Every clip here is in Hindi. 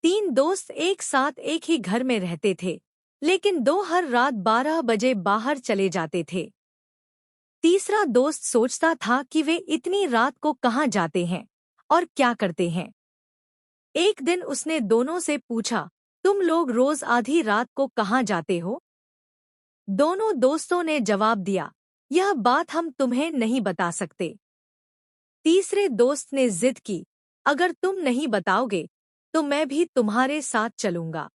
तीन दोस्त एक साथ एक ही घर में रहते थे, लेकिन दो हर रात 12 बजे बाहर चले जाते थे। तीसरा दोस्त सोचता था कि वे इतनी रात को कहाँ जाते हैं और क्या करते हैं। एक दिन उसने दोनों से पूछा, तुम लोग रोज आधी रात को कहाँ जाते हो? दोनों दोस्तों ने जवाब दिया, यह बात हम तुम्हें नहीं बता सकते। तीसरे दोस्त ने जिद की, अगर तुम नहीं बताओगे तो मैं भी तुम्हारे साथ चलूंगा।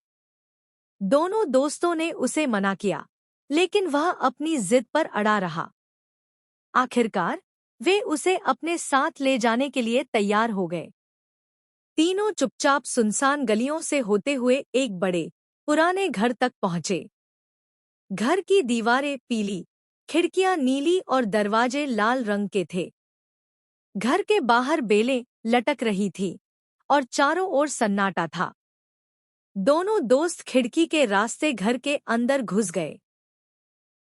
दोनों दोस्तों ने उसे मना किया, लेकिन वह अपनी जिद पर अड़ा रहा। आखिरकार वे उसे अपने साथ ले जाने के लिए तैयार हो गए। तीनों चुपचाप सुनसान गलियों से होते हुए एक बड़े पुराने घर तक पहुंचे। घर की दीवारें पीली, खिड़कियां नीली और दरवाजे लाल रंग के थे। घर के बाहर बेलें लटक रही थी और चारों ओर सन्नाटा था। दोनों दोस्त खिड़की के रास्ते घर के अंदर घुस गए।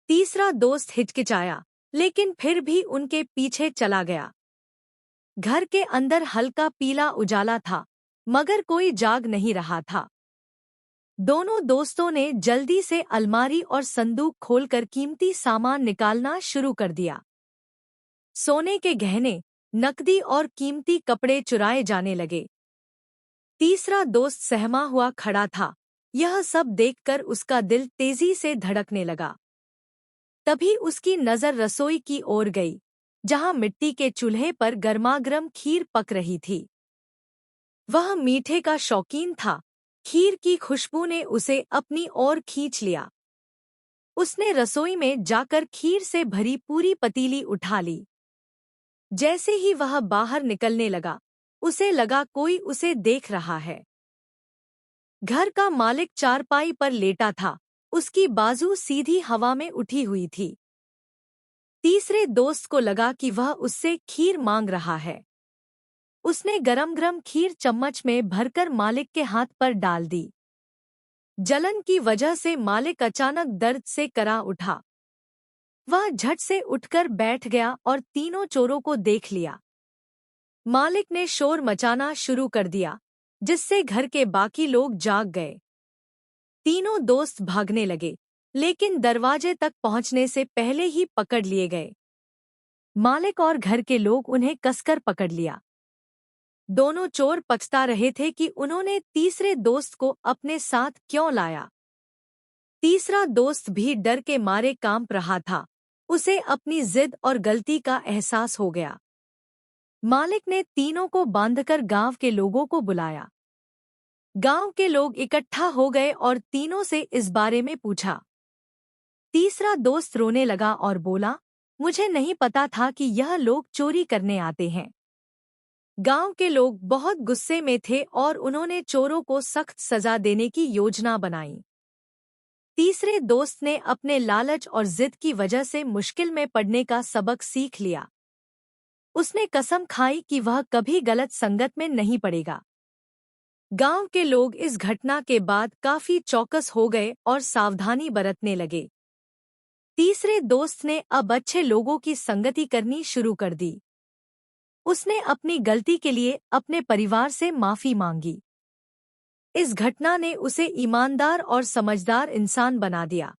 तीसरा दोस्त हिचकिचाया, लेकिन फिर भी उनके पीछे चला गया। घर के अंदर हल्का पीला उजाला था, मगर कोई जाग नहीं रहा था। दोनों दोस्तों ने जल्दी से अलमारी और संदूक खोलकर कीमती सामान निकालना शुरू कर दिया। सोने के गहने, नकदी और कीमती कपड़े चुराए जाने लगे। तीसरा दोस्त सहमा हुआ खड़ा था। यह सब देखकर उसका दिल तेजी से धड़कने लगा। तभी उसकी नजर रसोई की ओर गई, जहां मिट्टी के चूल्हे पर गर्मागर्म खीर पक रही थी। वह मीठे का शौकीन था। खीर की खुशबू ने उसे अपनी ओर खींच लिया। उसने रसोई में जाकर खीर से भरी पूरी पतीली उठा ली। जैसे ही वह बाहर निकलने लगा, उसे लगा कोई उसे देख रहा है। घर का मालिक चारपाई पर लेटा था, उसकी बाजू सीधी हवा में उठी हुई थी। तीसरे दोस्त को लगा कि वह उससे खीर मांग रहा है। उसने गरम-गरम खीर चम्मच में भरकर मालिक के हाथ पर डाल दी। जलन की वजह से मालिक अचानक दर्द से करा उठा। वह झट से उठकर बैठ गया और तीनों चोरों को देख लिया। मालिक ने शोर मचाना शुरू कर दिया, जिससे घर के बाकी लोग जाग गए। तीनों दोस्त भागने लगे, लेकिन दरवाजे तक पहुंचने से पहले ही पकड़ लिए गए। मालिक और घर के लोग उन्हें कसकर पकड़ लिया। दोनों चोर पछता रहे थे कि उन्होंने तीसरे दोस्त को अपने साथ क्यों लाया। तीसरा दोस्त भी डर के मारे कांप रहा था। उसे अपनी जिद और गलती का एहसास हो गया। मालिक ने तीनों को बांधकर गांव के लोगों को बुलाया। गांव के लोग इकट्ठा हो गए और तीनों से इस बारे में पूछा। तीसरा दोस्त रोने लगा और बोला, मुझे नहीं पता था कि यह लोग चोरी करने आते हैं। गांव के लोग बहुत गुस्से में थे और उन्होंने चोरों को सख्त सजा देने की योजना बनाई। तीसरे दोस्त ने अपने लालच और जिद की वजह से मुश्किल में पड़ने का सबक सीख लिया। उसने कसम खाई कि वह कभी गलत संगत में नहीं पड़ेगा। गांव के लोग इस घटना के बाद काफी चौकस हो गए और सावधानी बरतने लगे। तीसरे दोस्त ने अब अच्छे लोगों की संगति करनी शुरू कर दी। उसने अपनी गलती के लिए अपने परिवार से माफी मांगी। इस घटना ने उसे ईमानदार और समझदार इंसान बना दिया।